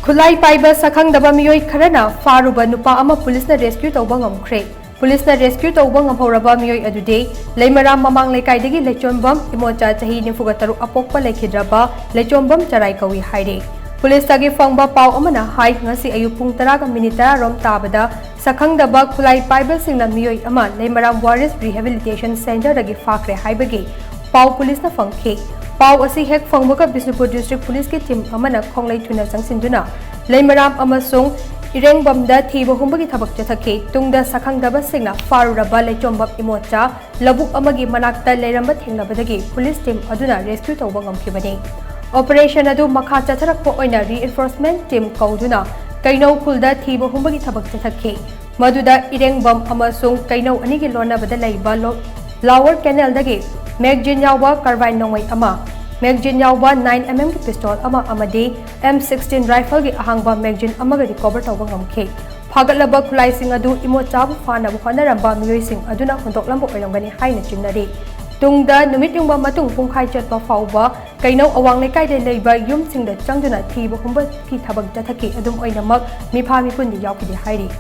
Khutlai Paiba Sakhangdaba Meeoi Kharana Pharuba Nupa ama police na rescue Touba Ngamkhre. Police na rescue Touba ngamhouraba Meeoi adudi Leimaram Mamang lekai dagi Leichombam Imocha chahi 93 apokpa leikhidraba Leichombam Charai kou-i hairi. Police tagi fangba pau amana hai ngasi ayu pung 10 rom tabada Sakhangdaba Khutlai Paiba singna Meeoi ama Leimaram Warriors Rehabilitation Center dagi fakre haibagi pau police na fangkhe. Pau asi hek fangbaga Bisnupur District Police ki team amana khonglai thuna sangsinduna Leimaram amasung Irengbamda thiba humbagi thabak chathake tungda Sakhangdaba singna Pharuba Leichombam Imocha labuk amagi manakta leiramba thengnabadagi police team aduna rescue tawba ngamkhibani. Operation adu makha chatharakpa oina reinforcement team kauduna kainau khulda thiba humbagi thabak chathake maduda Irengbam amasung kainau anigi lonabada leiba lower canal dagi magazine yawba carbine nongwai ama magazine yawba 9mm ki pistol ama amadi M16 rifle gi ahangba magazine amaga recover tawba ngamkhe phagalaba khulai sing adu Imocha bu fana bu honaramba Meeoi sing aduna hondoklamba oiramgani haina chingnari tungda numit yungba matung pungkhai chatpa fauba kainau awang leikai de leiba yum singda changduna thiba humba ki thabak jathaki adum oinamak mipha mipun di yawkidi hairi.